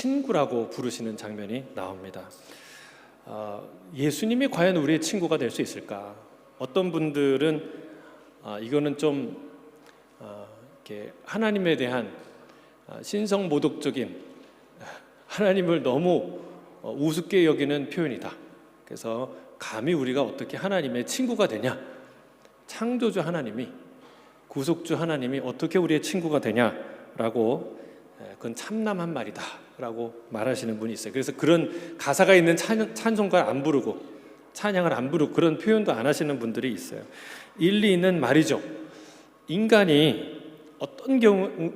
친구라고 부르시는 장면이 나옵니다. 예수님이 과연 우리의 친구가 될 수 있을까? 어떤 분들은 이거는 좀 이렇게 하나님에 대한 신성모독적인, 하나님을 너무 우습게 여기는 표현이다. 그래서 감히 우리가 어떻게 하나님의 친구가 되냐? 창조주 하나님이, 구속주 하나님이 어떻게 우리의 친구가 되냐라고, 그건 참남한 말이다 라고 말하시는 분이 있어요. 그래서 그런 가사가 있는 찬송가를 안 부르고, 찬양을 안 부르고, 그런 표현도 안 하시는 분들이 있어요. 일리 있는 말이죠. 인간이 어떤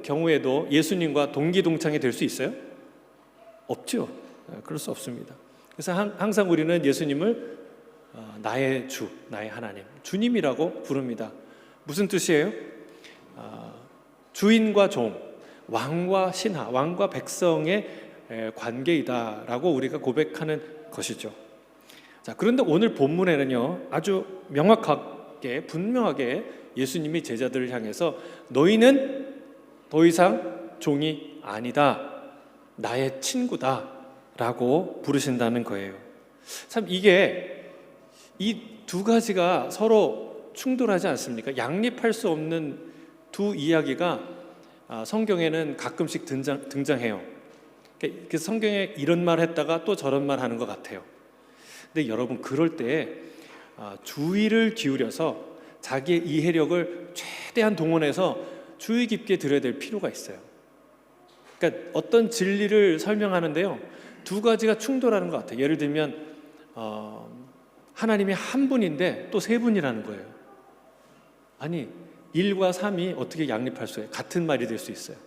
경우에도 예수님과 동기동창이 될 수 있어요? 없죠. 그럴 수 없습니다. 그래서 항상 우리는 예수님을 나의 주, 나의 하나님, 주님이라고 부릅니다. 무슨 뜻이에요? 주인과 종, 왕과 신하, 왕과 백성의 관계이다라고 우리가 고백하는 것이죠. 자, 그런데 오늘 본문에는요, 아주 명확하게, 분명하게 예수님이 제자들을 향해서 너희는 더 이상 종이 아니다, 나의 친구다 라고 부르신다는 거예요. 참 이게 이 두 가지가 서로 충돌하지 않습니까? 양립할 수 없는 두 이야기가 성경에는 가끔씩 등장해요. 그래서 성경에 이런 말 했다가 또 저런 말 하는 것 같아요. 근데 여러분, 그럴 때 주의를 기울여서 자기의 이해력을 최대한 동원해서 주의 깊게 들어야 될 필요가 있어요. 그러니까 어떤 진리를 설명하는데요, 두 가지가 충돌하는 것 같아요. 예를 들면 하나님이 한 분인데 또 세 분이라는 거예요. 아니, 1과 3이 어떻게 양립할 수 있어요? 같은 말이 될 수 있어요.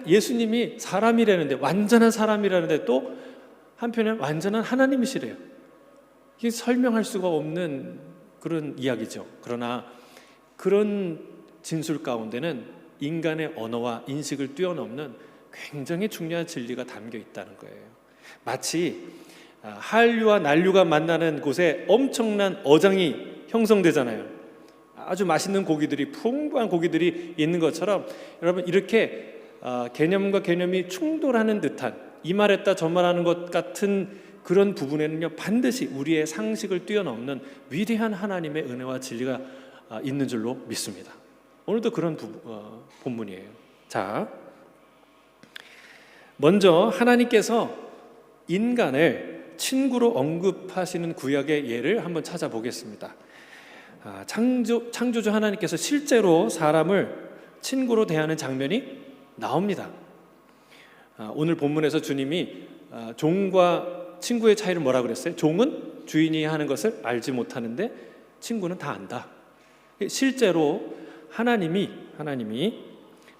예수님이 사람이라는데, 완전한 사람이라는데 또 한편에는 완전한 하나님이시래요. 이게 설명할 수가 없는 그런 이야기죠. 그러나 그런 진술 가운데는 인간의 언어와 인식을 뛰어넘는 굉장히 중요한 진리가 담겨 있다는 거예요. 마치 한류와 난류가 만나는 곳에 엄청난 어장이 형성되잖아요. 아주 맛있는 고기들이, 풍부한 고기들이 있는 것처럼, 여러분, 이렇게 개념과 개념이 충돌하는 듯한, 이 말했다 저 말하는 것 같은 그런 부분에는요, 반드시 우리의 상식을 뛰어넘는 위대한 하나님의 은혜와 진리가 있는 줄로 믿습니다. 오늘도 그런 본문이에요. 자, 먼저 하나님께서 인간을 친구로 언급하시는 구약의 예를 한번 찾아보겠습니다. 창조주 하나님께서 실제로 사람을 친구로 대하는 장면이 나옵니다. 오늘 본문에서 주님이 종과 친구의 차이를 뭐라 그랬어요? 종은 주인이 하는 것을 알지 못하는데 친구는 다 안다. 실제로 하나님이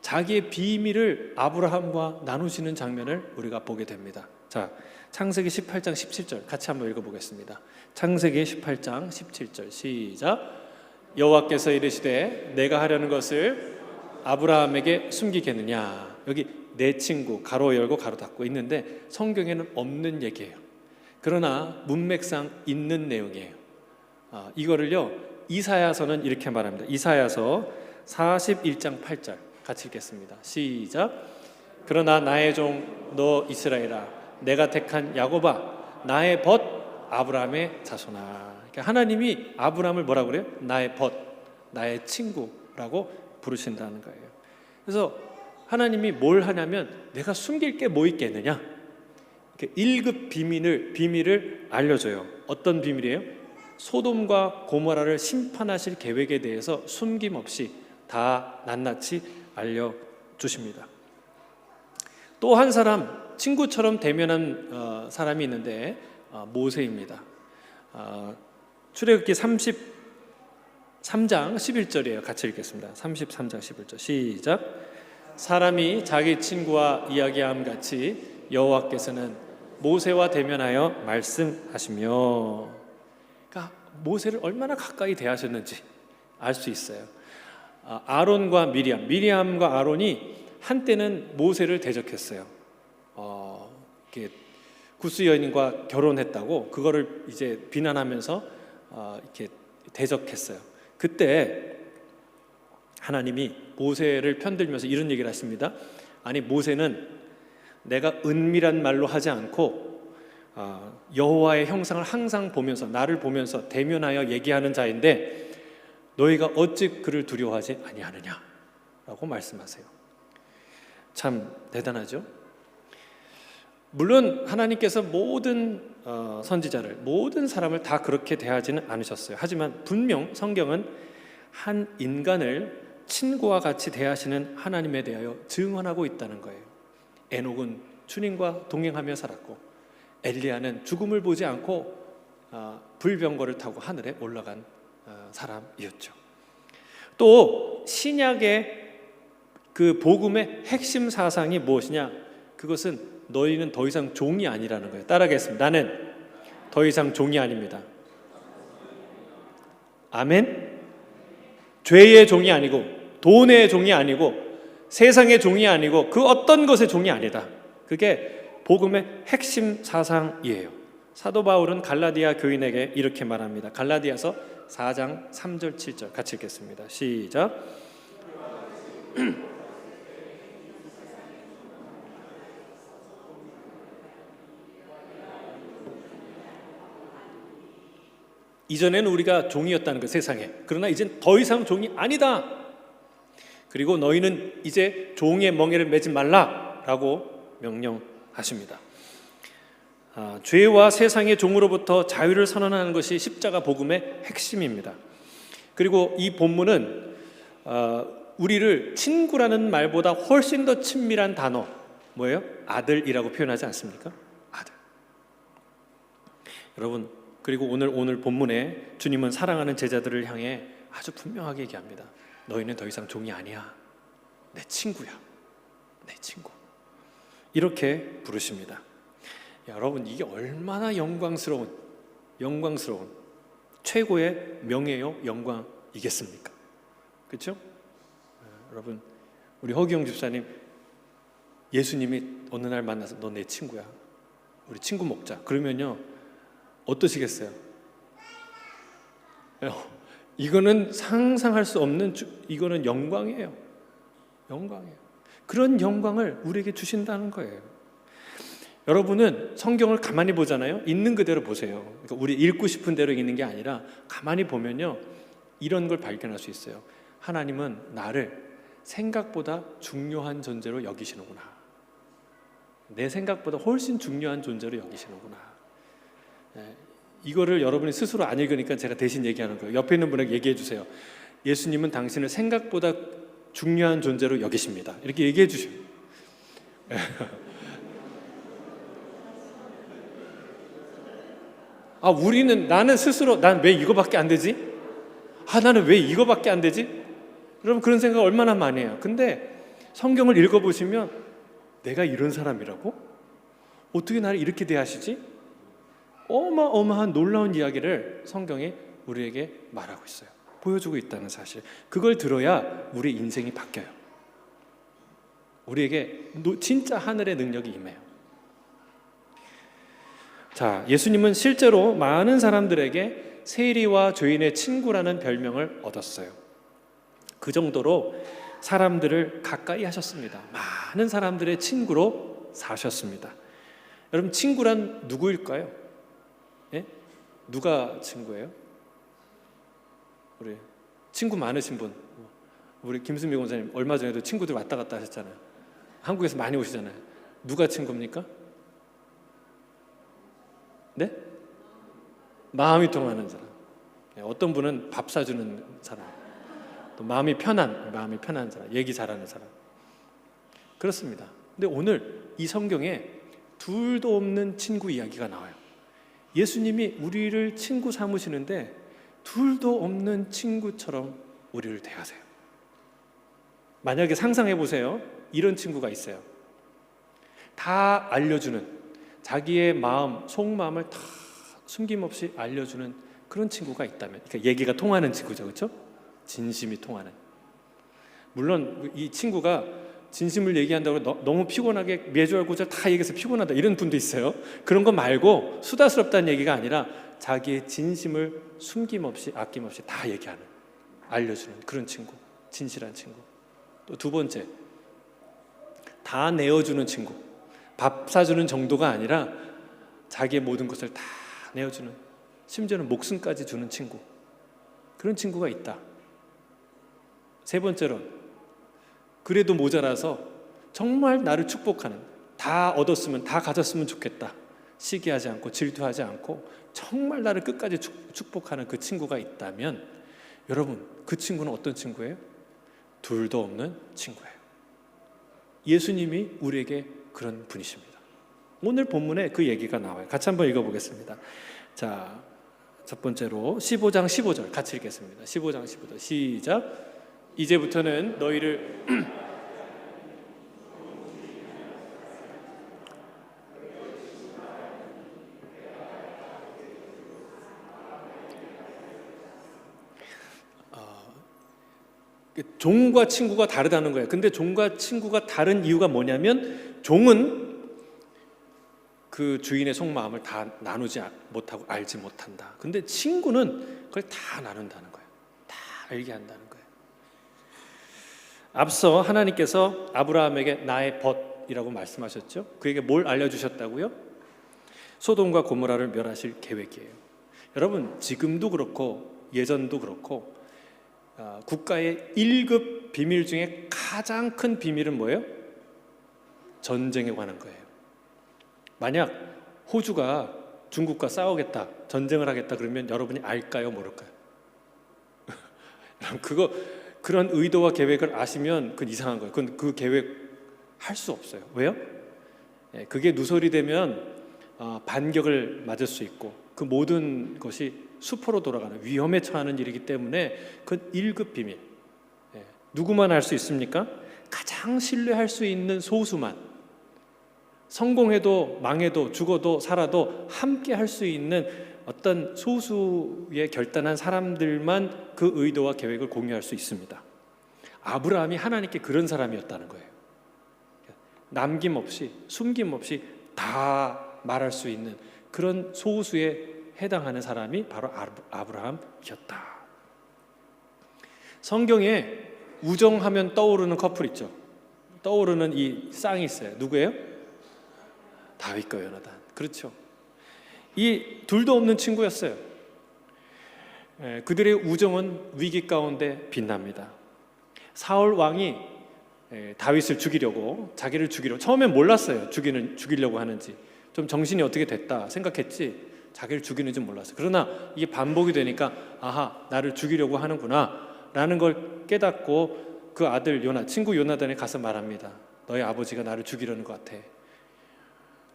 자기의 비밀을 아브라함과 나누시는 장면을 우리가 보게 됩니다. 자, 창세기 18장 17절 같이 한번 읽어보겠습니다. 창세기 18장 17절 시작. 여호와께서 이르시되 내가 하려는 것을 아브라함에게 숨기겠느냐. 여기 내 친구 가로 열고 가로 닫고 있는데 성경에는 없는 얘기예요. 그러나 문맥상 있는 내용이에요. 이거를요, 이사야서는 이렇게 말합니다. 이사야서 41장 8절 같이 읽겠습니다. 시작. 그러나 나의 종 너 이스라엘아, 내가 택한 야곱아, 나의 벗 아브라함의 자손아. 그러니까 하나님이 아브라함을 뭐라고 그래요? 나의 벗, 나의 친구라고 부르신다는 거예요. 그래서 하나님이 뭘 하냐면, 내가 숨길 게 뭐 있겠느냐? 1급 비밀을 알려줘요. 어떤 비밀이에요? 소돔과 고모라를 심판하실 계획에 대해서 숨김없이 다 낱낱이 알려주십니다. 또 한 사람, 친구처럼 대면한 사람이 있는데 모세입니다. 출애굽기 33장 11절이에요. 같이 읽겠습니다. 33장 11절 시작. 사람이 자기 친구와 이야기함 같이 여호와께서는 모세와 대면하여 말씀하시며. 그러니까 모세를 얼마나 가까이 대하셨는지 알 수 있어요. 아론과 미리암과 아론이 한때는 모세를 대적했어요. 구스 여인과 결혼했다고 그거를 이제 비난하면서 이렇게 대적했어요. 그때 하나님이 모세를 편들면서 이런 얘기를 했습니다. 아니, 모세는 내가 은밀한 말로 하지 않고 여호와의 형상을 항상 보면서, 나를 보면서 대면하여 얘기하는 자인데 너희가 어찌 그를 두려워하지 아니하느냐라고 말씀하세요. 참 대단하죠. 물론 하나님께서 모든 선지자를, 모든 사람을 다 그렇게 대하지는 않으셨어요. 하지만 분명 성경은 한 인간을 친구와 같이 대하시는 하나님에 대하여 증언하고 있다는 거예요. 에녹은 주님과 동행하며 살았고, 엘리야는 죽음을 보지 않고 불병거를 타고 하늘에 올라간 사람이었죠. 또 신약의 그 복음의 핵심 사상이 무엇이냐? 그것은 너희는 더 이상 종이 아니라는 거예요. 따라하겠습니다. 나는 더 이상 종이 아닙니다. 아멘. 죄의 종이 아니고, 돈의 종이 아니고, 세상의 종이 아니고, 그 어떤 것의 종이 아니다. 그게 복음의 핵심 사상이에요. 사도 바울은 갈라디아 교인에게 이렇게 말합니다. 갈라디아서 4장 3절 7절 같이 읽겠습니다. 시작. 이전에는 우리가 종이었다는 거, 세상에. 그러나 이젠 더 이상 종이 아니다. 그리고 너희는 이제 종의 멍에를 매지 말라라고 명령하십니다. 죄와 세상의 종으로부터 자유를 선언하는 것이 십자가 복음의 핵심입니다. 그리고 이 본문은 우리를 친구라는 말보다 훨씬 더 친밀한 단어, 뭐예요? 아들이라고 표현하지 않습니까? 아들. 여러분, 그리고 오늘 본문에 주님은 사랑하는 제자들을 향해 아주 분명하게 얘기합니다. 너희는 더 이상 종이 아니야. 내 친구야. 내 친구. 이렇게 부르십니다. 여러분, 이게 얼마나 영광스러운 최고의 명예요, 영광이겠습니까? 그렇죠? 여러분, 우리 허기영 집사님, 예수님이 어느 날 만나서 너 내 친구야. 우리 친구 먹자. 그러면요, 어떠시겠어요? 이거는 상상할 수 없는, 이거는 영광이에요. 영광이에요. 그런 영광을 우리에게 주신다는 거예요. 여러분은 성경을 가만히 보잖아요. 있는 그대로 보세요. 그러니까 우리 읽고 싶은 대로 읽는 게 아니라 가만히 보면요, 이런 걸 발견할 수 있어요. 하나님은 나를 생각보다 중요한 존재로 여기시는구나. 내 생각보다 훨씬 중요한 존재로 여기시는구나. 이거를 여러분이 스스로 안 읽으니까 제가 대신 얘기하는 거예요. 옆에 있는 분에게 얘기해 주세요. 예수님은 당신을 생각보다 중요한 존재로 여기십니다. 이렇게 얘기해 주셔요. 나는 스스로 난 왜 이거밖에 안 되지? 나는 왜 이거밖에 안 되지? 여러분, 그런 생각 얼마나 많이 해요. 근데 성경을 읽어보시면 내가 이런 사람이라고? 어떻게 나를 이렇게 대하시지? 어마어마한 놀라운 이야기를 성경이 우리에게 말하고 있어요. 보여주고 있다는 사실. 그걸 들어야 우리 인생이 바뀌어요. 우리에게 진짜 하늘의 능력이 임해요. 자, 예수님은 실제로 많은 사람들에게 세리와 죄인의 친구라는 별명을 얻었어요. 그 정도로 사람들을 가까이 하셨습니다. 많은 사람들의 친구로 사셨습니다. 여러분, 친구란 누구일까요? 예? 누가 친구예요? 우리 친구 많으신 분, 우리 김수미 권사님 얼마 전에도 친구들 왔다 갔다 하셨잖아요. 한국에서 많이 오시잖아요. 누가 친구입니까? 네? 마음이 통하는 사람. 어떤 분은 밥 사주는 사람, 또 마음이 편한 사람, 얘기 잘하는 사람. 그렇습니다. 근데 오늘 이 성경에 둘도 없는 친구 이야기가 나와요. 예수님이 우리를 친구 삼으시는데 둘도 없는 친구처럼 우리를 대하세요. 만약에 상상해 보세요. 이런 친구가 있어요. 다 알려주는, 자기의 마음, 속마음을 다 숨김없이 알려주는 그런 친구가 있다면, 그러니까 얘기가 통하는 친구죠, 그렇죠? 진심이 통하는. 물론 이 친구가 진심을 얘기한다고 너무 피곤하게 매주알고자 다 얘기해서 피곤하다 이런 분도 있어요. 그런 거 말고 수다스럽다는 얘기가 아니라 자기의 진심을 숨김없이 아낌없이 다 얘기하는, 알려주는 그런 친구, 진실한 친구. 또 두 번째, 다 내어주는 친구. 밥 사주는 정도가 아니라 자기의 모든 것을 다 내어주는, 심지어는 목숨까지 주는 친구, 그런 친구가 있다. 세 번째로, 그래도 모자라서 정말 나를 축복하는, 다 얻었으면, 다 가졌으면 좋겠다, 시기하지 않고 질투하지 않고 정말 나를 끝까지 축복하는 그 친구가 있다면, 여러분, 그 친구는 어떤 친구예요? 둘도 없는 친구예요. 예수님이 우리에게 그런 분이십니다. 오늘 본문에 그 얘기가 나와요. 같이 한번 읽어보겠습니다. 자, 첫 번째로 15장 15절 같이 읽겠습니다. 15장 15절 시작. 이제부터는 너희를 종과 친구가 다르다는 거예요. 근데 종과 친구가 다른 이유가 뭐냐면, 종은 그 주인의 속마음을 다 나누지 못하고 알지 못한다. 근데 친구는 그걸 다 나눈다는 거예요. 다 알게 한다는 거예요. 앞서 하나님께서 아브라함에게 나의 벗이라고 말씀하셨죠. 그에게 뭘 알려주셨다고요? 소돔과 고모라를 멸하실 계획이에요. 여러분, 지금도 그렇고 예전도 그렇고 국가의 1급 비밀 중에 가장 큰 비밀은 뭐예요? 전쟁에 관한 거예요. 만약 호주가 중국과 싸우겠다, 전쟁을 하겠다 그러면 여러분이 알까요, 모를까요? 그런 의도와 계획을 아시면 그건 이상한 거예요. 그건 그 계획 할 수 없어요. 왜요? 그게 누설이 되면 반격을 맞을 수 있고, 그 모든 것이 수포로 돌아가는 위험에 처하는 일이기 때문에 그건 1급 비밀. 누구만 알 수 있습니까? 가장 신뢰할 수 있는 소수만, 성공해도 망해도 죽어도 살아도 함께 할 수 있는 어떤 소수의 결단한 사람들만 그 의도와 계획을 공유할 수 있습니다. 아브라함이 하나님께 그런 사람이었다는 거예요. 남김없이 숨김없이 다 말할 수 있는 그런 소수에 해당하는 사람이 바로 아브라함이었다. 성경에 우정하면 떠오르는 커플 있죠. 떠오르는 이 쌍이 있어요. 누구예요? 다윗과 요나단. 그렇죠. 이 둘도 없는 친구였어요. 그들의 우정은 위기 가운데 빛납니다. 사울 왕이 다윗을 죽이려고, 자기를 죽이려고, 처음엔 몰랐어요. 죽이려고 하는지. 좀 정신이 어떻게 됐다 생각했지 자기를 죽이는지 몰랐어요. 그러나 이게 반복이 되니까 아하, 나를 죽이려고 하는구나 라는 걸 깨닫고 그 아들 친구 요나단에 가서 말합니다. 너희 아버지가 나를 죽이려는 것 같아.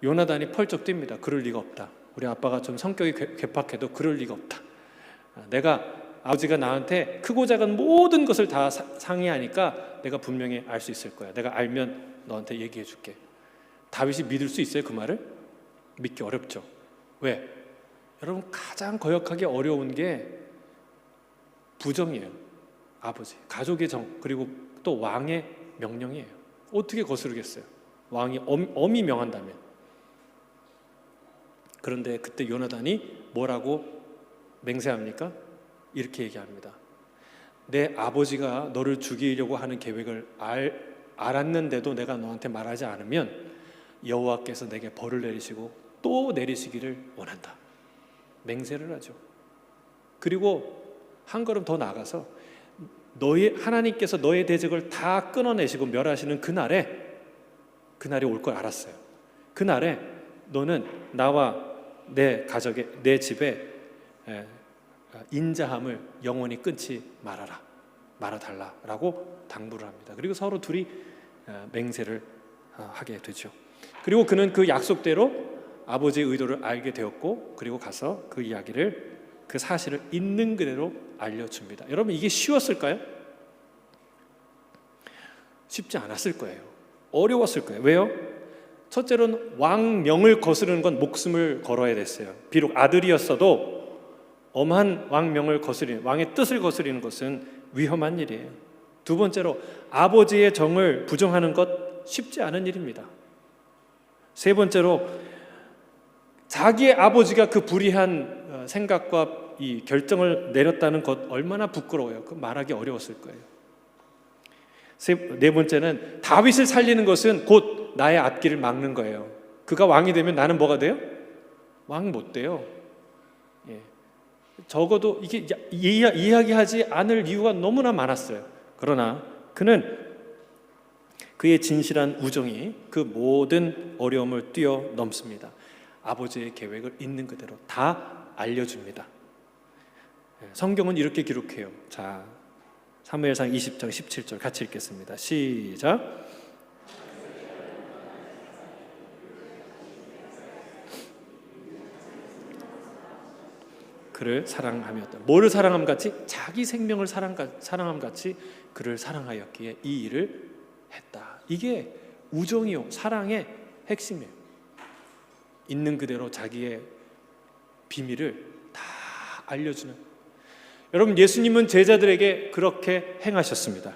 요나단이 펄쩍 뜁니다. 그럴 리가 없다. 우리 아빠가 좀 성격이 괴팍해도 그럴 리가 없다. 아버지가 나한테 크고 작은 모든 것을 다 상의하니까 내가 분명히 알 수 있을 거야. 내가 알면 너한테 얘기해 줄게. 다윗이 믿을 수 있어요? 그 말을? 믿기 어렵죠. 왜? 여러분, 가장 거역하기 어려운 게 부정이에요. 아버지, 가족의 정, 그리고 또 왕의 명령이에요. 어떻게 거스르겠어요? 왕이 엄히 명한다면. 그런데 그때 요나단이 뭐라고 맹세합니까? 이렇게 얘기합니다. 내 아버지가 너를 죽이려고 하는 계획을 알았는데도 내가 너한테 말하지 않으면 여호와께서 내게 벌을 내리시고 또 내리시기를 원한다. 맹세를 하죠. 그리고 한 걸음 더 나아가서 하나님께서 너의 대적을 다 끊어내시고 멸하시는 그날이 올 걸 알았어요. 그날에 너는 나와 내 가족의, 내 집에 인자함을 영원히 끊지 말아달라라고 당부를 합니다. 그리고 서로 둘이 맹세를 하게 되죠. 그리고 그는 그 약속대로 아버지의 의도를 알게 되었고, 그리고 가서 그 이야기를, 그 사실을 있는 그대로 알려줍니다. 여러분, 이게 쉬웠을까요? 쉽지 않았을 거예요. 어려웠을 거예요. 왜요? 첫째로는 왕명을 거스르는 건 목숨을 걸어야 됐어요. 비록 아들이었어도 엄한 왕명을 거스리는, 왕의 뜻을 거스리는 것은 위험한 일이에요. 두 번째로 아버지의 정을 부정하는 것 쉽지 않은 일입니다. 세 번째로 자기의 아버지가 그 불의한 생각과 이 결정을 내렸다는 것 얼마나 부끄러워요. 그 말하기 어려웠을 거예요. 네 번째는 다윗을 살리는 것은 곧 나의 앞길을 막는 거예요. 그가 왕이 되면 나는 뭐가 돼요? 왕 못 돼요. 예. 적어도 이게 이야기하지 않을 이유가 너무나 많았어요. 그러나 그는 그의 진실한 우정이 그 모든 어려움을 뛰어넘습니다. 아버지의 계획을 있는 그대로 다 알려줍니다. 성경은 이렇게 기록해요. 자, 사무엘상 20장 17절 같이 읽겠습니다. 시작. 그를 사랑하였다. 뭐를 사랑함 같이? 자기 생명을 사랑함 같이 그를 사랑하였기에 이 일을 했다. 이게 우정이요, 사랑의 핵심이에요. 있는 그대로 자기의 비밀을 다 알려주는. 여러분, 예수님은 제자들에게 그렇게 행하셨습니다.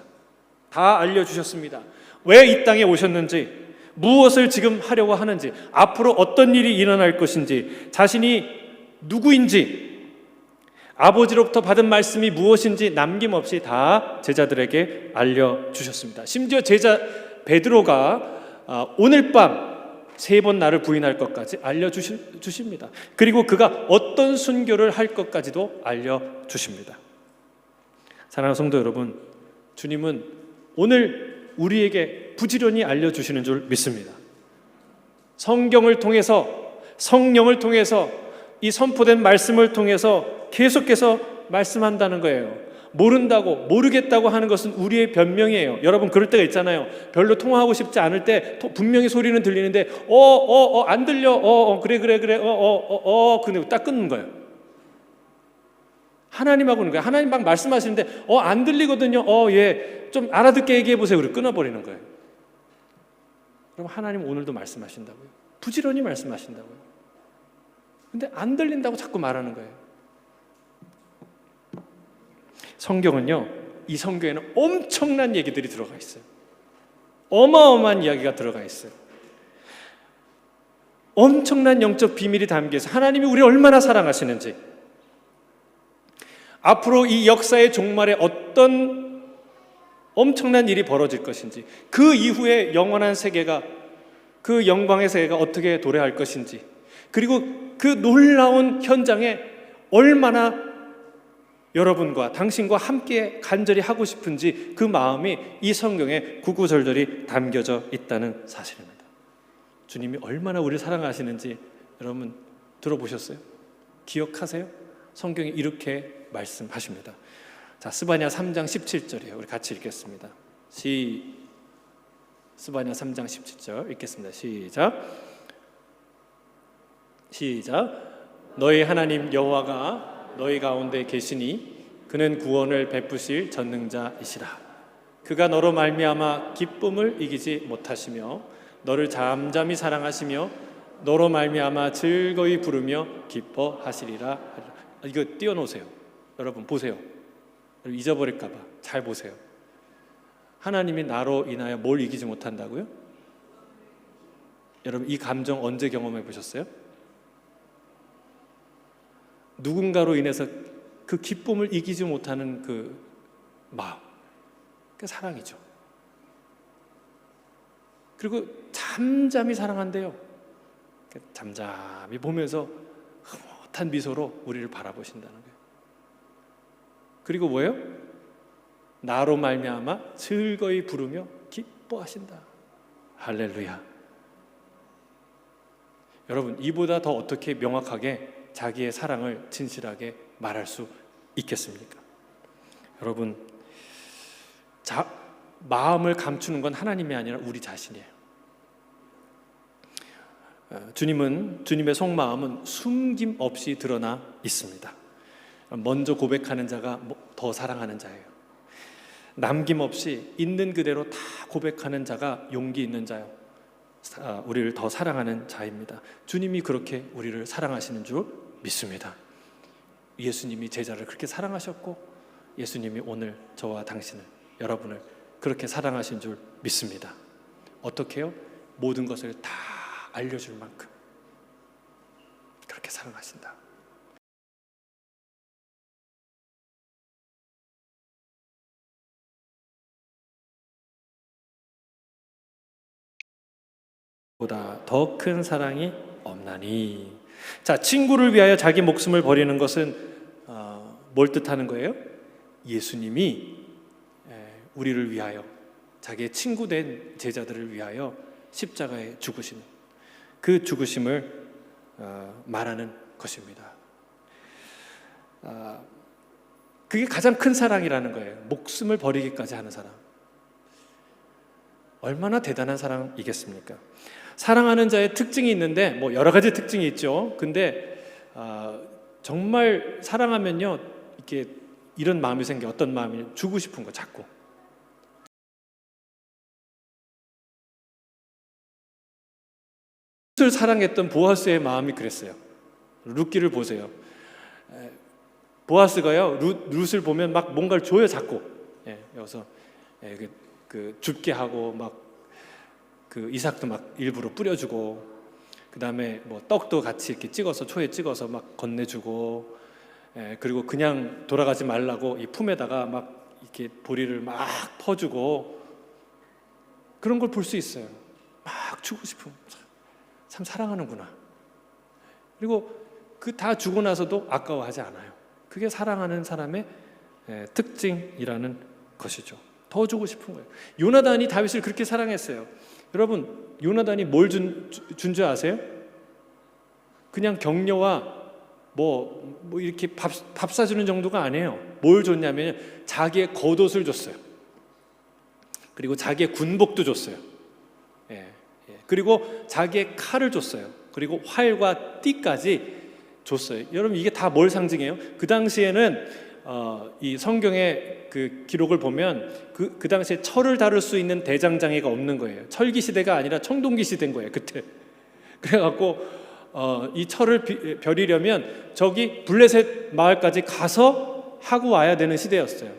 다 알려주셨습니다. 왜 이 땅에 오셨는지, 무엇을 지금 하려고 하는지, 앞으로 어떤 일이 일어날 것인지, 자신이 누구인지, 아버지로부터 받은 말씀이 무엇인지 남김없이 다 제자들에게 알려주셨습니다. 심지어 제자 베드로가 오늘 밤 3번 나를 부인할 것까지 알려주십니다. 그리고 그가 어떤 순교를 할 것까지도 알려주십니다. 사랑하는 성도 여러분, 주님은 오늘 우리에게 부지런히 알려주시는 줄 믿습니다. 성경을 통해서, 성령을 통해서, 이 선포된 말씀을 통해서 계속해서 말씀한다는 거예요. 모른다고, 모르겠다고 하는 것은 우리의 변명이에요. 여러분, 그럴 때가 있잖아요. 별로 통화하고 싶지 않을 때 분명히 소리는 들리는데 안 들려. 그래. 근데 딱 끊는 거예요. 하나님하고는 거예요. 하나님 막 말씀하시는데 안 들리거든요. 좀 알아듣게 얘기해 보세요. 그리고 끊어버리는 거예요. 그럼 하나님 오늘도 말씀하신다고요. 부지런히 말씀하신다고요. 근데 안 들린다고 자꾸 말하는 거예요. 성경은요, 이 성경에는 엄청난 얘기들이 들어가 있어요. 어마어마한 이야기가 들어가 있어요. 엄청난 영적 비밀이 담겨 있어요. 하나님이 우리를 얼마나 사랑하시는지, 앞으로 이 역사의 종말에 어떤 엄청난 일이 벌어질 것인지, 그 이후에 영원한 세계가, 그 영광의 세계가 어떻게 도래할 것인지, 그리고 그 놀라운 현장에 얼마나 여러분과 당신과 함께 간절히 하고 싶은지 그 마음이 이 성경에 구구절절히 담겨져 있다는 사실입니다. 주님이 얼마나 우리를 사랑하시는지 여러분 들어보셨어요? 기억하세요? 성경이 이렇게 말씀하십니다. 자, 스바냐 3장 17절이에요. 우리 같이 읽겠습니다. 스바냐 3장 17절 읽겠습니다. 시작. 너희 하나님 여호와가 너희 가운데 계시니 그는 구원을 베푸실 전능자이시라. 그가 너로 말미암아 기쁨을 이기지 못하시며 너를 잠잠히 사랑하시며 너로 말미암아 즐거이 부르며 기뻐하시리라. 이거 띄워놓으세요. 여러분 보세요. 잊어버릴까 봐 잘 보세요. 하나님이 나로 인하여 뭘 이기지 못한다고요? 여러분, 이 감정 언제 경험해 보셨어요? 누군가로 인해서 그 기쁨을 이기지 못하는 그 마음, 그 사랑이죠. 그리고 잠잠히 사랑한대요. 잠잠히 보면서 흐뭇한 미소로 우리를 바라보신다는 거예요. 그리고 뭐예요? 나로 말미암아 즐거이 부르며 기뻐하신다. 할렐루야. 여러분, 이보다 더 어떻게 명확하게 자기의 사랑을 진실하게 말할 수 있겠습니까? 여러분, 마음을 감추는 건 하나님이 아니라 우리 자신이에요. 주님의 속마음은 숨김없이 드러나 있습니다. 먼저 고백하는 자가 더 사랑하는 자예요. 남김없이 있는 그대로 다 고백하는 자가 용기 있는 자요. 우리를 더 사랑하는 자입니다. 주님이 그렇게 우리를 사랑하시는 줄 믿습니다. 예수님이 제자를 그렇게 사랑하셨고 예수님이 오늘 저와 당신을, 여러분을 그렇게 사랑하신 줄 믿습니다. 어떻게요? 모든 것을 다 알려줄 만큼 그렇게 사랑하신다. 보다 더 큰 사랑이 없나니. 자, 친구를 위하여 자기 목숨을 버리는 것은 뭘 뜻하는 거예요? 예수님이 우리를 위하여, 자기의 친구 된 제자들을 위하여 십자가에 죽으신 그 죽으심을 말하는 것입니다. 그게 가장 큰 사랑이라는 거예요. 목숨을 버리기까지 하는 사랑. 얼마나 대단한 사랑이겠습니까? 사랑하는 자의 특징이 있는데 뭐 여러 가지 특징이 있죠. 근데 정말 사랑하면요, 이렇게 이런 마음이 생겨. 어떤 마음이? 주고 싶은 거 자꾸. 룻을 사랑했던 보아스의 마음이 그랬어요. 룻기를 보세요. 보아스가요, 룻을 보면 막 뭔가를 줘요, 자꾸. 여기서 그 줍게 하고 막 그 이삭도 막 일부러 뿌려주고, 그 다음에 뭐 떡도 같이 이렇게 찍어서 초에 찍어서 막 건네주고, 그리고 그냥 돌아가지 말라고 이 품에다가 막 이렇게 보리를 막 퍼주고, 그런 걸 볼 수 있어요. 막 주고 싶은, 참 사랑하는구나. 그리고 그 다 주고 나서도 아까워하지 않아요. 그게 사랑하는 사람의 특징이라는 것이죠. 더 주고 싶은 거예요. 요나단이 다윗을 그렇게 사랑했어요. 여러분, 요나단이 뭘 준 줄 아세요? 그냥 격려와 뭐 이렇게 밥 사주는 정도가 아니에요. 뭘 줬냐면 자기의 겉옷을 줬어요. 그리고 자기의 군복도 줬어요. 그리고 자기의 칼을 줬어요. 그리고 활과 띠까지 줬어요. 여러분, 이게 다 뭘 상징해요? 그 당시에는 이 성경의 그 기록을 보면 그 당시에 철을 다룰 수 있는 대장장이가 없는 거예요. 철기 시대가 아니라 청동기 시대인 거예요, 그때. 그래갖고 이 철을 벼리려면 저기 블레셋 마을까지 가서 하고 와야 되는 시대였어요.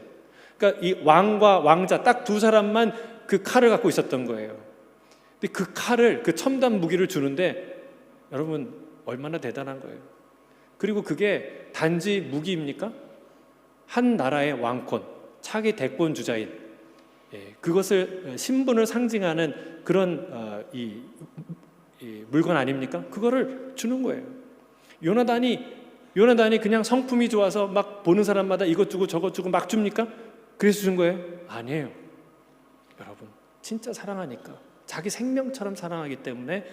그러니까 이 왕과 왕자 딱 두 사람만 그 칼을 갖고 있었던 거예요. 근데 그 칼을, 그 첨단 무기를 주는데 여러분, 얼마나 대단한 거예요. 그리고 그게 단지 무기입니까? 한 나라의 왕권, 차기 대권 주자인, 그것을 신분을 상징하는 그런 이 물건 아닙니까? 그거를 주는 거예요. 요나단이 그냥 성품이 좋아서 막 보는 사람마다 이것 주고 저것 주고 막 줍니까? 그래서 준 거예요? 아니에요. 여러분, 진짜 사랑하니까, 자기 생명처럼 사랑하기 때문에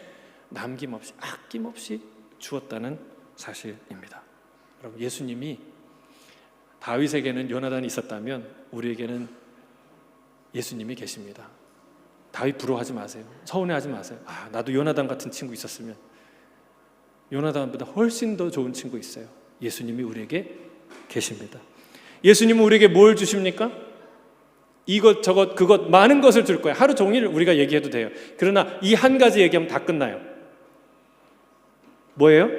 남김없이, 아낌없이 주었다는 사실입니다. 여러분, 예수님이 다윗에게는 요나단이 있었다면 우리에게는 예수님이 계십니다. 다윗 부러워하지 마세요. 서운해하지 마세요. 나도 요나단 같은 친구 있었으면. 요나단보다 훨씬 더 좋은 친구 있어요. 예수님이 우리에게 계십니다. 예수님은 우리에게 뭘 주십니까? 이것 저것 그것 많은 것을 줄 거예요. 하루 종일 우리가 얘기해도 돼요. 그러나 이 한 가지 얘기하면 다 끝나요. 뭐예요?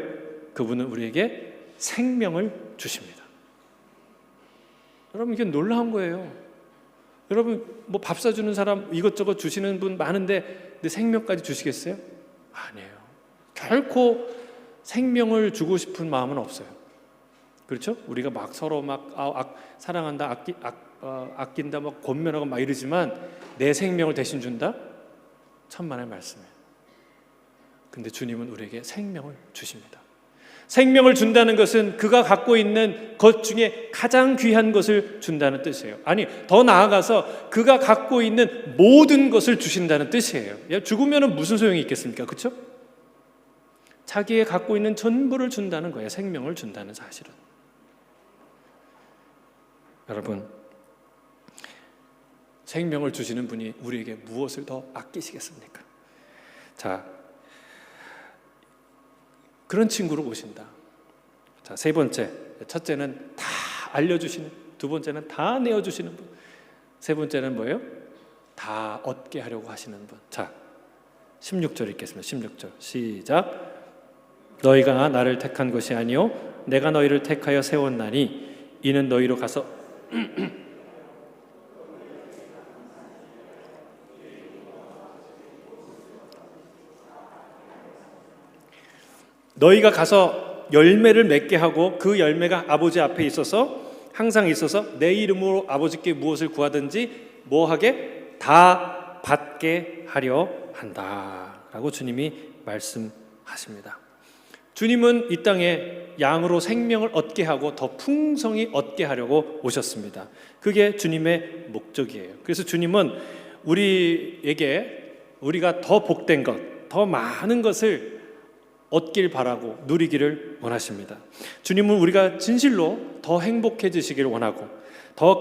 그분은 우리에게 생명을 주십니다. 여러분, 이게 놀라운 거예요. 여러분, 뭐 밥 사주는 사람 이것저것 주시는 분 많은데 내 생명까지 주시겠어요? 아니에요. 결코 생명을 주고 싶은 마음은 없어요. 그렇죠? 우리가 막 서로 막 사랑한다, 아낀다, 막 권면하고 막 이러지만 내 생명을 대신 준다? 천만의 말씀이에요. 근데 주님은 우리에게 생명을 주십니다. 생명을 준다는 것은 그가 갖고 있는 것 중에 가장 귀한 것을 준다는 뜻이에요. 아니, 더 나아가서 그가 갖고 있는 모든 것을 주신다는 뜻이에요. 죽으면 무슨 소용이 있겠습니까? 그렇죠? 자기의 갖고 있는 전부를 준다는 거예요. 생명을 준다는 사실은. 여러분, 생명을 주시는 분이 우리에게 무엇을 더 아끼시겠습니까? 자, 그런 친구로 오신다. 자, 세 번째, 첫째는 다 알려주시는, 두 번째는 다 내어주시는 분, 세 번째는 뭐예요? 다 얻게 하려고 하시는 분. 자, 16절 읽겠습니다. 16절 시작. 너희가 나를 택한 것이 아니요 내가 너희를 택하여 세웠나니 이는 너희로 가서 너희가 가서 열매를 맺게 하고 그 열매가 아버지 앞에 있어서 항상 있어서 내 이름으로 아버지께 무엇을 구하든지 뭐하게 다 받게 하려 한다. 라고 주님이 말씀하십니다. 주님은 이 땅에 양으로 생명을 얻게 하고 더 풍성히 얻게 하려고 오셨습니다. 그게 주님의 목적이에요. 그래서 주님은 우리가 더 복된 것, 더 많은 것을 얻길 바라고 누리기를 원하십니다. 주님은 우리가 진실로 더 행복해지시기를 원하고 더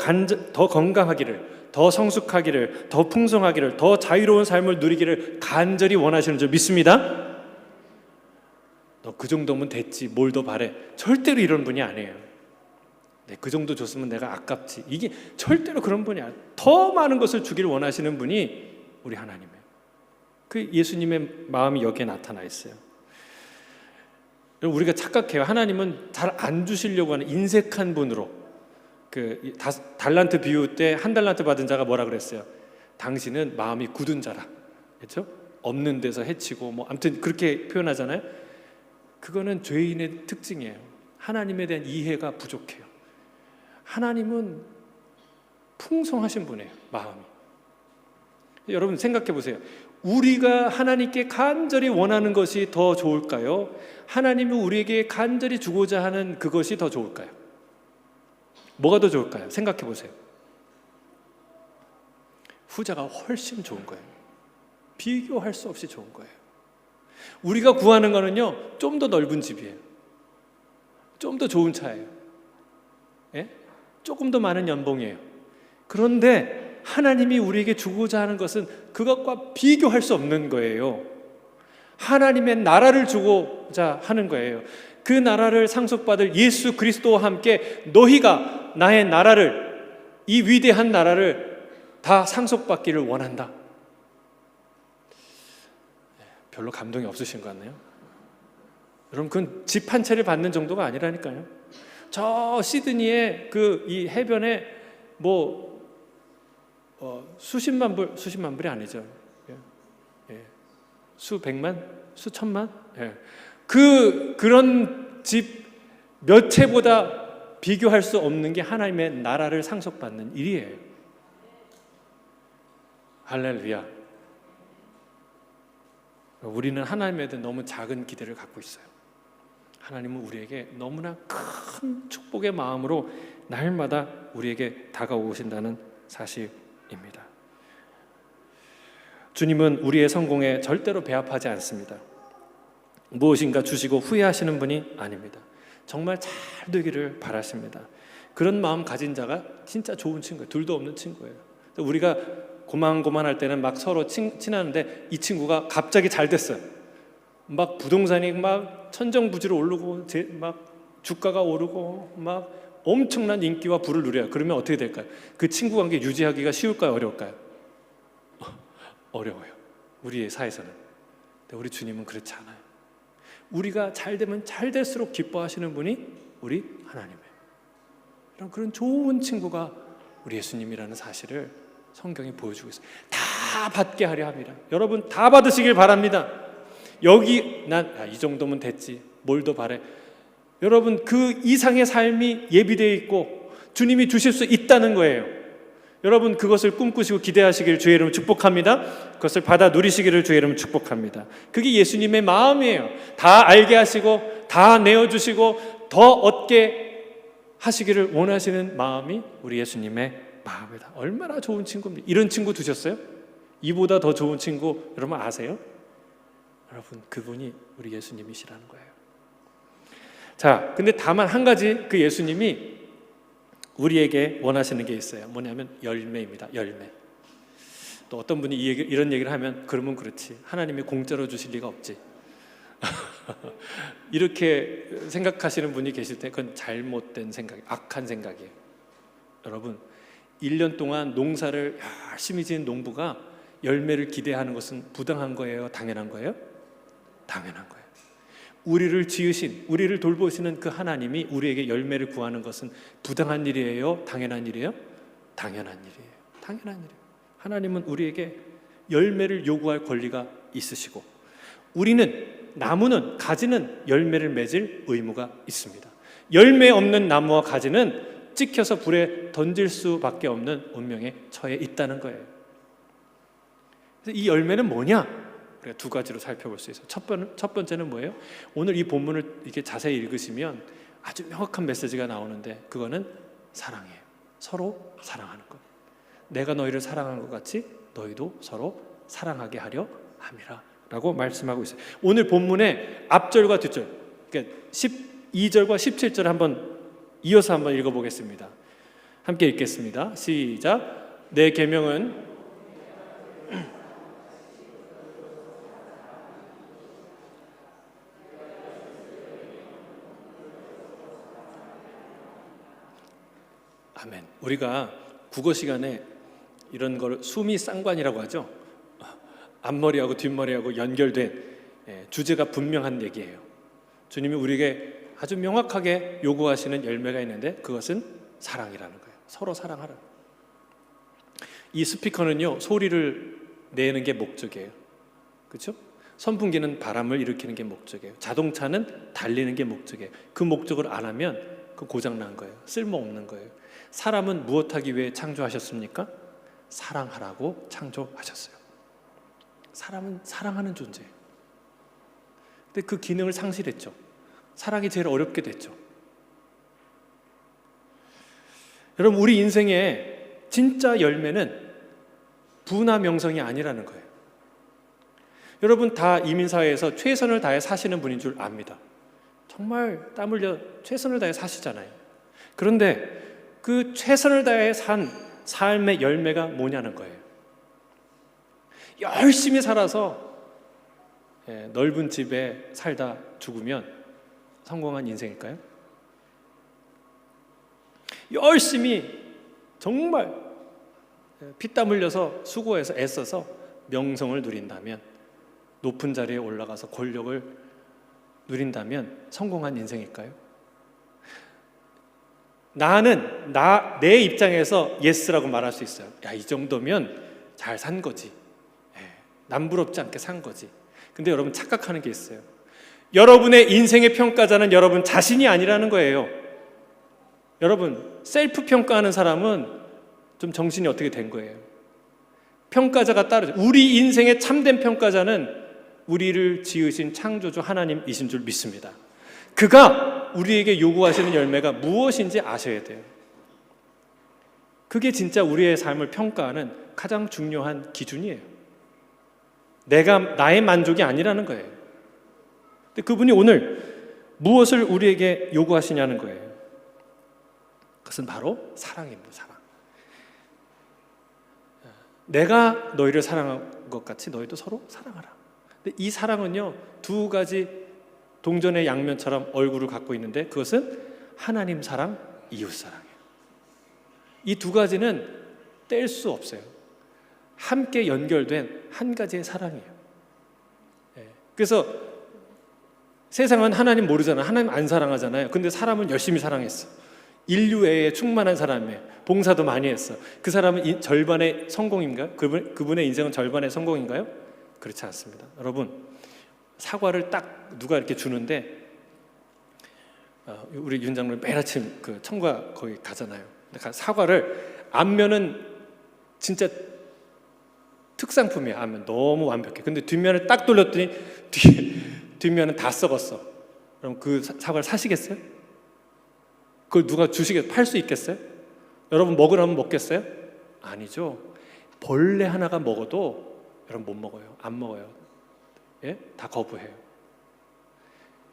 건강하기를, 더 성숙하기를, 더 풍성하기를, 더 자유로운 삶을 누리기를 간절히 원하시는 줄 믿습니다. 너 그 정도면 됐지, 뭘 더 바래. 절대로 이런 분이 아니에요. 그 정도 줬으면 내가 아깝지. 이게 절대로 그런 분이 아니에요. 더 많은 것을 주기를 원하시는 분이 우리 하나님이에요. 그 예수님의 마음이 여기에 나타나 있어요. 우리가 착각해요. 하나님은 잘 안 주시려고 하는 인색한 분으로. 그 달란트 비유 때 한 달란트 받은 자가 뭐라 그랬어요? 당신은 마음이 굳은 자라. 그렇죠? 없는 데서 해치고 뭐 아무튼 그렇게 표현하잖아요. 그거는 죄인의 특징이에요. 하나님에 대한 이해가 부족해요. 하나님은 풍성하신 분이에요. 마음이. 여러분 생각해 보세요. 우리가 하나님께 간절히 원하는 것이 더 좋을까요? 하나님이 우리에게 간절히 주고자 하는 그것이 더 좋을까요? 뭐가 더 좋을까요? 생각해 보세요. 후자가 훨씬 좋은 거예요. 비교할 수 없이 좋은 거예요. 우리가 구하는 거는요, 좀 더 넓은 집이에요. 좀 더 좋은 차예요. 예? 조금 더 많은 연봉이에요. 그런데 하나님이 우리에게 주고자 하는 것은 그것과 비교할 수 없는 거예요. 하나님의 나라를 주고자 하는 거예요. 그 나라를 상속받을 예수 그리스도와 함께 너희가 나의 나라를, 이 위대한 나라를 다 상속받기를 원한다. 별로 감동이 없으신 것 같네요. 여러분, 그건 집 한 채를 받는 정도가 아니라니까요. 저 시드니의 이 해변에 수십만 불이 아니죠. 수백만, 수천만. 그런 집 몇 채보다 비교할 수 없는 게 하나님의 나라를 상속받는 일이에요. 할렐루야. 우리는 하나님에 대해 너무 작은 기대를 갖고 있어요. 하나님은 우리에게 너무나 큰 축복의 마음으로 날마다 우리에게 다가오신다는 사실입니다. 주님은 우리의 성공에 절대로 배합하지 않습니다. 무엇인가 주시고 후회하시는 분이 아닙니다. 정말 잘 되기를 바라십니다. 그런 마음 가진 자가 진짜 좋은 친구예요. 둘도 없는 친구예요. 우리가 고만고만할 때는 막 서로 친하는데 이 친구가 갑자기 잘 됐어요. 막 부동산이 막 천정부지로 오르고 막 주가가 오르고 막 엄청난 인기와 부를 누려요. 그러면 어떻게 될까요? 그 친구 관계 유지하기가 쉬울까요? 어려울까요? 어려워요. 우리의 사회에서는. 근데 우리 주님은 그렇지 않아요. 우리가 잘 되면 잘 될수록 기뻐하시는 분이 우리 하나님이에요. 그런 좋은 친구가 우리 예수님이라는 사실을 성경이 보여주고 있어요. 다 받게 하려 합니다. 여러분 다 받으시길 바랍니다. 여기 이 정도면 됐지, 뭘 더 바래. 여러분 그 이상의 삶이 예비되어 있고 주님이 주실 수 있다는 거예요. 여러분 그것을 꿈꾸시고 기대하시길 주의 이름으로 축복합니다. 그것을 받아 누리시기를 주의 이름으로 축복합니다. 그게 예수님의 마음이에요. 다 알게 하시고 다 내어주시고 더 얻게 하시기를 원하시는 마음이 우리 예수님의 마음이다. 얼마나 좋은 친구입니다. 이런 친구 두셨어요? 이보다 더 좋은 친구 여러분 아세요? 여러분 그분이 우리 예수님이시라는 거예요. 자, 근데 다만 한 가지 그 예수님이 우리에게 원하시는 게 있어요. 뭐냐면 열매입니다. 열매. 또 어떤 분이 이런 얘기를 하면 그러면 그렇지. 하나님이 공짜로 주실 리가 없지. 이렇게 생각하시는 분이 계실 때 그건 잘못된 생각이에요. 악한 생각이에요. 여러분 1년 동안 농사를 열심히 지은 농부가 열매를 기대하는 것은 부당한 거예요? 당연한 거예요? 당연한 거예요. 우리를 지으신, 우리를 돌보시는 그 하나님이 우리에게 열매를 구하는 것은 부당한 일이에요? 당연한 일이에요? 당연한 일이에요. 당연한 일이에요. 하나님은 우리에게 열매를 요구할 권리가 있으시고 나무는 가지는 열매를 맺을 의무가 있습니다. 열매 없는 나무와 가지는 찍혀서 불에 던질 수밖에 없는 운명에 처해 있다는 거예요. 그래서 이 열매는 뭐냐? 우리가 두 가지로 살펴볼 수 있어요. 첫 번째는 뭐예요? 오늘 이 본문을 이렇게 자세히 읽으시면 아주 명확한 메시지가 나오는데 그거는 사랑이에요. 서로 사랑하는 것. 내가 너희를 사랑한 것 같이 너희도 서로 사랑하게 하려 함이라 라고 말씀하고 있어요. 오늘 본문의 앞절과 뒷절, 그러니까 12절과 17절 한번 이어서 한번 읽어보겠습니다. 함께 읽겠습니다. 시작. 내 계명은 아멘. 우리가 국어 시간에 이런 걸 수미 쌍관이라고 하죠. 앞머리하고 뒷머리하고 연결된 주제가 분명한 얘기예요. 주님이 우리에게 아주 명확하게 요구하시는 열매가 있는데 그것은 사랑이라는 거예요. 서로 사랑하라. 이 스피커는요, 소리를 내는 게 목적이에요. 그렇죠? 선풍기는 바람을 일으키는 게 목적이에요. 자동차는 달리는 게 목적이에요. 그 목적을 안 하면 그 고장 난 거예요. 쓸모없는 거예요. 사람은 무엇하기 위해 창조하셨습니까? 사랑하라고 창조하셨어요. 사람은 사랑하는 존재예요. 근데 그 기능을 상실했죠. 사랑이 제일 어렵게 됐죠. 여러분, 우리 인생의 진짜 열매는 부나 명성이 아니라는 거예요. 여러분 다 이민사회에서 최선을 다해 사시는 분인 줄 압니다. 정말 땀 흘려 최선을 다해 사시잖아요. 그런데 그 최선을 다해 산 삶의 열매가 뭐냐는 거예요. 열심히 살아서 넓은 집에 살다 죽으면 성공한 인생일까요? 열심히 정말 피땀 흘려서 수고해서 애써서 명성을 누린다면, 높은 자리에 올라가서 권력을 누린다면 성공한 인생일까요? 나는 내 입장에서 예스라고 말할 수 있어요. 야, 이 정도면 잘 산 거지. 남부럽지 않게 산 거지. 근데 여러분 착각하는 게 있어요. 여러분의 인생의 평가자는 여러분 자신이 아니라는 거예요. 여러분 셀프 평가하는 사람은 좀 정신이 어떻게 된 거예요. 평가자가 따르죠. 우리 인생의 참된 평가자는 우리를 지으신 창조주 하나님이신 줄 믿습니다. 그가 우리에게 요구하시는 열매가 무엇인지 아셔야 돼요. 그게 진짜 우리의 삶을 평가하는 가장 중요한 기준이에요. 나의 만족이 아니라는 거예요. 근데 그분이 오늘 무엇을 우리에게 요구하시냐는 거예요. 그것은 바로 사랑입니다. 사랑. 내가 너희를 사랑한 것 같이 너희도 서로 사랑하라. 근데 이 사랑은요, 두 가지 동전의 양면처럼 얼굴을 갖고 있는데 그것은 하나님 사랑, 이웃 사랑이에요. 이 두 가지는 뗄 수 없어요. 함께 연결된 한 가지의 사랑이에요. 그래서 세상은 하나님 모르잖아요. 하나님 안 사랑하잖아요. 근데 사람은 열심히 사랑했어. 인류애에 충만한 사람이에요. 봉사도 많이 했어. 그 사람은 절반의 성공인가요? 그분의 인생은 절반의 성공인가요? 그렇지 않습니다. 여러분, 사과를 딱 누가 이렇게 주는데 우리 윤 장로님 매일 아침 그 청과 거기 가잖아요. 사과를 앞면은 진짜 특상품이야. 앞면 너무 완벽해. 근데 뒷면을 딱 돌렸더니 뒷면은 다 썩었어. 그럼 그 사과를 사시겠어요? 그걸 누가 주시겠어요? 팔 수 있겠어요? 여러분 먹으라면 먹겠어요? 아니죠. 벌레 하나가 먹어도 여러분 못 먹어요. 안 먹어요. 예? 다 거부해요.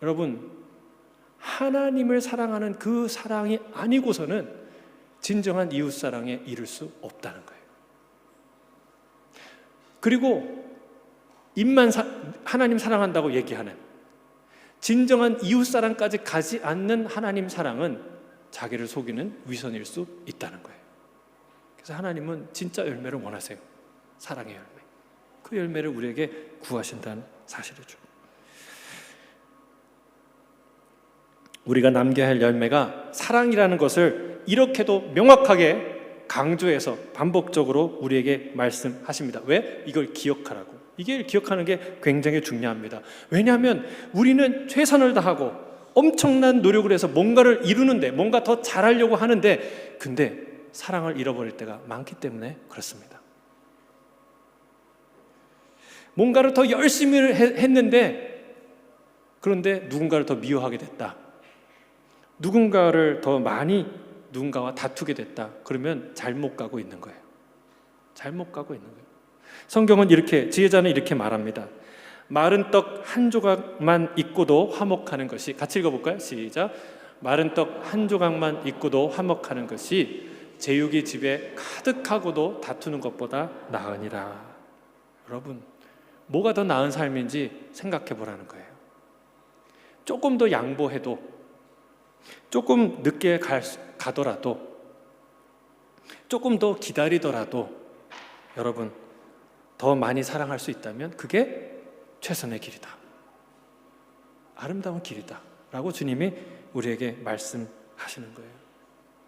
여러분, 하나님을 사랑하는 그 사랑이 아니고서는 진정한 이웃 사랑에 이를 수 없다는 거예요. 그리고 하나님 사랑한다고 얘기하는 진정한 이웃 사랑까지 가지 않는 하나님 사랑은 자기를 속이는 위선일 수 있다는 거예요. 그래서 하나님은 진짜 열매를 원하세요. 사랑의 열매. 그 열매를 우리에게 구하신다는 사실이죠. 우리가 남겨야 할 열매가 사랑이라는 것을 이렇게도 명확하게 강조해서 반복적으로 우리에게 말씀하십니다. 왜? 이걸 기억하라고. 이게 기억하는 게 굉장히 중요합니다. 왜냐하면 우리는 최선을 다하고 엄청난 노력을 해서 뭔가를 이루는데, 뭔가 더 잘하려고 하는데, 근데 사랑을 잃어버릴 때가 많기 때문에 그렇습니다. 뭔가를 더 열심히 했는데 그런데 누군가를 더 미워하게 됐다. 누군가를 더 많이 누군가와 다투게 됐다. 그러면 잘못 가고 있는 거예요. 잘못 가고 있는 거예요. 성경은 이렇게, 지혜자는 이렇게 말합니다. 마른 떡 한 조각만 있고도 화목하는 것이, 같이 읽어볼까요? 시작. 마른 떡 한 조각만 있고도 화목하는 것이 제육이 집에 가득하고도 다투는 것보다 나으니라. 여러분, 뭐가 더 나은 삶인지 생각해 보라는 거예요. 조금 더 양보해도, 조금 늦게 가더라도, 조금 더 기다리더라도 여러분, 더 많이 사랑할 수 있다면 그게 최선의 길이다, 아름다운 길이다 라고 주님이 우리에게 말씀하시는 거예요.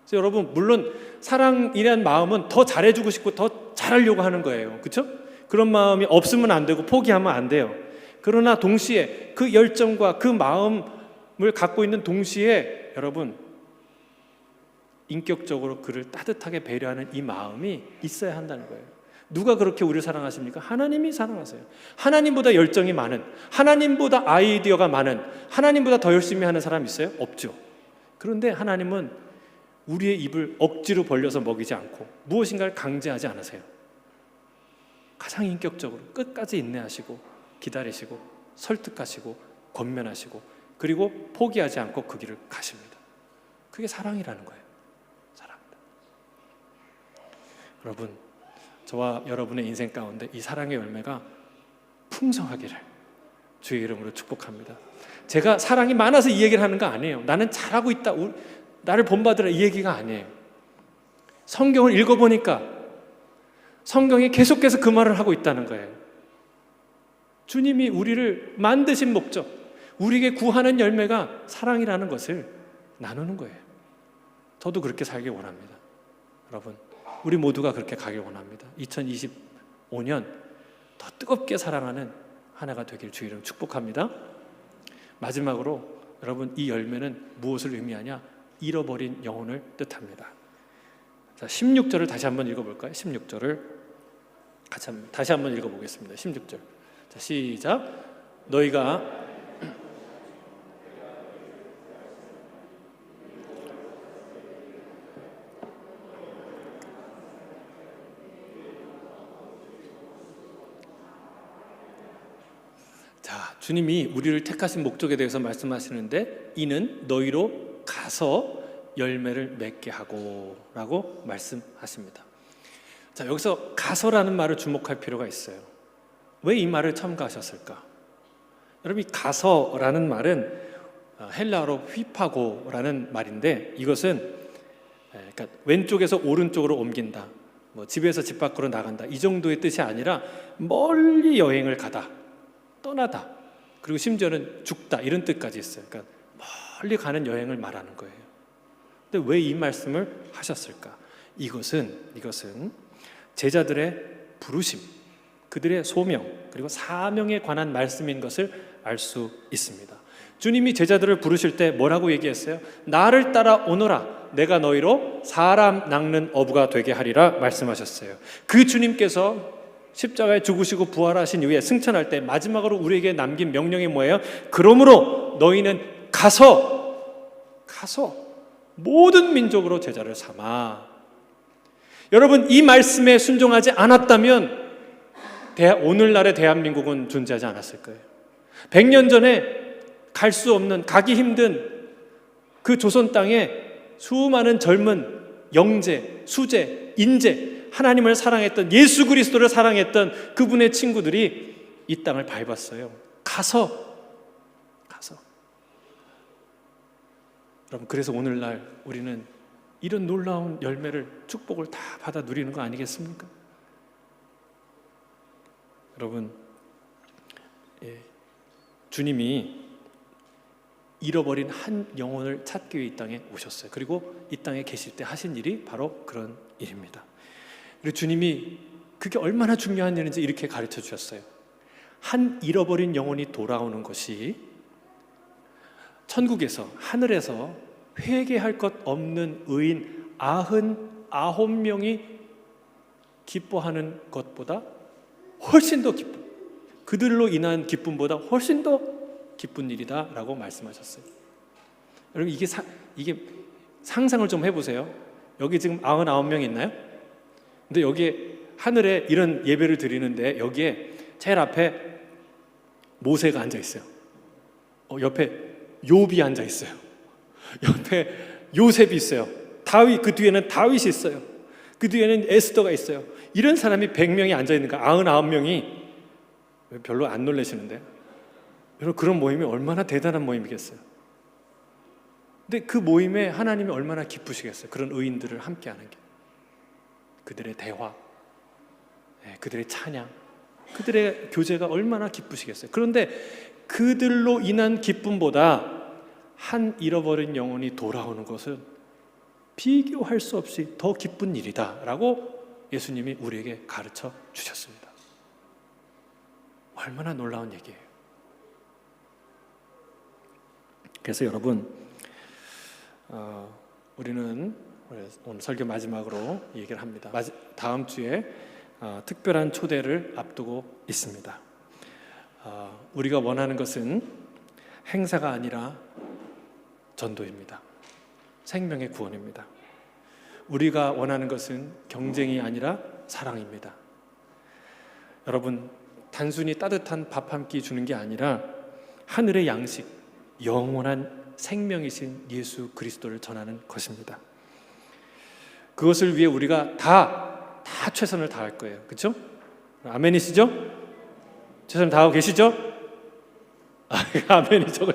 그래서 여러분, 물론 사랑이라는 마음은 더 잘해주고 싶고 더 잘하려고 하는 거예요. 그렇죠? 그런 마음이 없으면 안 되고 포기하면 안 돼요. 그러나 동시에 그 열정과 그 마음을 갖고 있는 동시에 여러분, 인격적으로 그를 따뜻하게 배려하는 이 마음이 있어야 한다는 거예요. 누가 그렇게 우리를 사랑하십니까? 하나님이 사랑하세요. 하나님보다 열정이 많은, 하나님보다 아이디어가 많은, 하나님보다 더 열심히 하는 사람 있어요? 없죠. 그런데 하나님은 우리의 입을 억지로 벌려서 먹이지 않고 무엇인가를 강제하지 않으세요. 가장 인격적으로 끝까지 인내하시고 기다리시고 설득하시고 권면하시고 그리고 포기하지 않고 그 길을 가십니다. 그게 사랑이라는 거예요. 사랑입니다. 여러분, 저와 여러분의 인생 가운데 이 사랑의 열매가 풍성하기를 주의 이름으로 축복합니다. 제가 사랑이 많아서 이 얘기를 하는 거 아니에요. 나는 잘하고 있다, 나를 본받으라, 이 얘기가 아니에요. 성경을 읽어보니까 성경이 계속해서 그 말을 하고 있다는 거예요. 주님이 우리를 만드신 목적, 우리에게 구하는 열매가 사랑이라는 것을 나누는 거예요. 저도 그렇게 살기 원합니다. 여러분, 우리 모두가 그렇게 가길 원합니다. 2025년 더 뜨겁게 사랑하는 한 해가 되길 주의 이름 축복합니다. 마지막으로 여러분, 이 열매는 무엇을 의미하냐? 잃어버린 영혼을 뜻합니다. 자, 16절을 다시 한번 읽어볼까요? 16절을 다시 한번 읽어보겠습니다. 16절. 자, 시작. 너희가 주님이 우리를 택하신 목적에 대해서 말씀하시는데 이는 너희로 가서 열매를 맺게 하고 라고 말씀하십니다. 자, 여기서 가서라는 말을 주목할 필요가 있어요. 왜 이 말을 첨가하셨을까? 여러분, 이 가서라는 말은 헬라어로 휘파고라는 말인데 이것은 그러니까 왼쪽에서 오른쪽으로 옮긴다, 뭐 집에서 집 밖으로 나간다, 이 정도의 뜻이 아니라 멀리 여행을 가다, 떠나다, 그리고 심지어는 죽다, 이런 뜻까지 있어요. 그러니까 멀리 가는 여행을 말하는 거예요. 근데 왜 이 말씀을 하셨을까? 이것은 제자들의 부르심, 그들의 소명, 그리고 사명에 관한 말씀인 것을 알 수 있습니다. 주님이 제자들을 부르실 때 뭐라고 얘기했어요? 나를 따라 오너라, 내가 너희로 사람 낚는 어부가 되게 하리라 말씀하셨어요. 그 주님께서 십자가에 죽으시고 부활하신 이후에 승천할 때 마지막으로 우리에게 남긴 명령이 뭐예요? 그러므로 너희는 가서 모든 민족으로 제자를 삼아. 여러분, 이 말씀에 순종하지 않았다면 오늘날의 대한민국은 존재하지 않았을 거예요. 100년 전에 갈 수 없는, 가기 힘든 그 조선 땅에 수많은 젊은 영재, 수재, 인재, 하나님을 사랑했던, 예수 그리스도를 사랑했던 그분의 친구들이 이 땅을 밟았어요. 가서. 여러분, 그래서 오늘날 우리는 이런 놀라운 열매를, 축복을 다 받아 누리는 거 아니겠습니까? 여러분, 주님이 잃어버린 한 영혼을 찾기 위해 이 땅에 오셨어요. 그리고 이 땅에 계실 때 하신 일이 바로 그런 일입니다. 그리고 주님이 그게 얼마나 중요한 일인지 이렇게 가르쳐 주셨어요. 한 잃어버린 영혼이 돌아오는 것이 천국에서, 하늘에서 회개할 것 없는 의인 99명이 기뻐하는 것보다 훨씬 더 기뻐. 그들로 인한 기쁨보다 훨씬 더 기쁜 일이다라고 말씀하셨어요. 여러분 이게 상상을 좀 해보세요. 여기 지금 99명 있나요? 근데 여기에 하늘에 이런 예배를 드리는데 여기에 제일 앞에 모세가 앉아 있어요. 옆에 욥이 앉아 있어요. 옆에 요셉이 있어요. 다윗, 그 뒤에는 다윗이 있어요. 그 뒤에는 에스더가 있어요. 이런 사람이 100명이 앉아 있는가? 99명이 별로 안 놀라시는데? 여러분 그런 모임이 얼마나 대단한 모임이겠어요. 근데 그 모임에 하나님이 얼마나 기쁘시겠어요. 그런 의인들을 함께하는 게. 그들의 대화, 그들의 찬양, 그들의 교제가 얼마나 기쁘시겠어요. 그런데 그들로 인한 기쁨보다 한 잃어버린 영혼이 돌아오는 것은 비교할 수 없이 더 기쁜 일이다 라고 예수님이 우리에게 가르쳐 주셨습니다. 얼마나 놀라운 얘기예요. 그래서 여러분 우리는 오늘 설교 마지막으로 얘기를 합니다. 다음 주에 특별한 초대를 앞두고 있습니다. 우리가 원하는 것은 행사가 아니라 전도입니다. 생명의 구원입니다. 우리가 원하는 것은 경쟁이 아니라 사랑입니다. 여러분 단순히 따뜻한 밥 한 끼 주는 게 아니라 하늘의 양식, 영원한 생명이신 예수 그리스도를 전하는 것입니다. 그것을 위해 우리가 다 최선을 다할 거예요. 그렇죠? 아멘이시죠? 최선을 다하고 계시죠? 아멘이죠.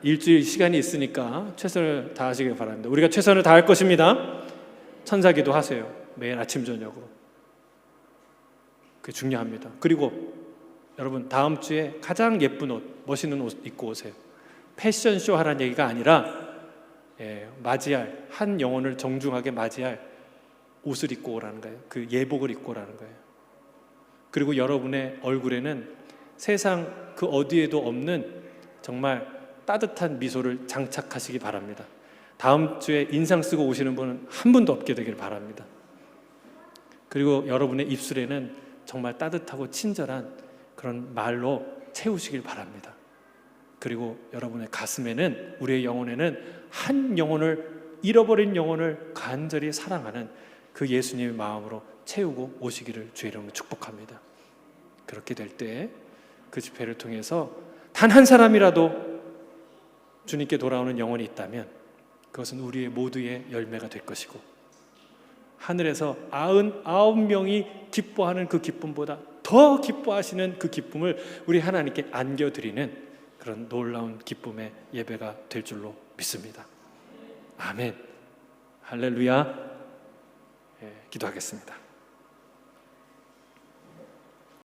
일주일 시간이 있으니까 최선을 다하시길 바랍니다. 우리가 최선을 다할 것입니다. 천사기도 하세요. 매일 아침 저녁으로. 그게 중요합니다. 그리고 여러분 다음 주에 가장 예쁜 옷, 멋있는 옷 입고 오세요. 패션쇼 하라는 얘기가 아니라 맞이할 한 영혼을 정중하게 맞이할 옷을 입고 오라는 거예요. 그 예복을 입고 오라는 거예요. 그리고 여러분의 얼굴에는 세상 그 어디에도 없는 정말 따뜻한 미소를 장착하시기 바랍니다. 다음 주에 인상 쓰고 오시는 분은 한 분도 없게 되길 바랍니다. 그리고 여러분의 입술에는 정말 따뜻하고 친절한 그런 말로 채우시길 바랍니다. 그리고 여러분의 가슴에는, 우리의 영혼에는 한 영혼을, 잃어버린 영혼을 간절히 사랑하는 그 예수님의 마음으로 채우고 오시기를 주의 이름으로 축복합니다. 그렇게 될 때 그 집회를 통해서 단 한 사람이라도 주님께 돌아오는 영혼이 있다면 그것은 우리의 모두의 열매가 될 것이고, 하늘에서 99명이 기뻐하는 그 기쁨보다 더 기뻐하시는 그 기쁨을 우리 하나님께 안겨드리는 그런 놀라운 기쁨의 예배가 될 줄로 믿습니다. 아멘. 할렐루야. 기도하겠습니다.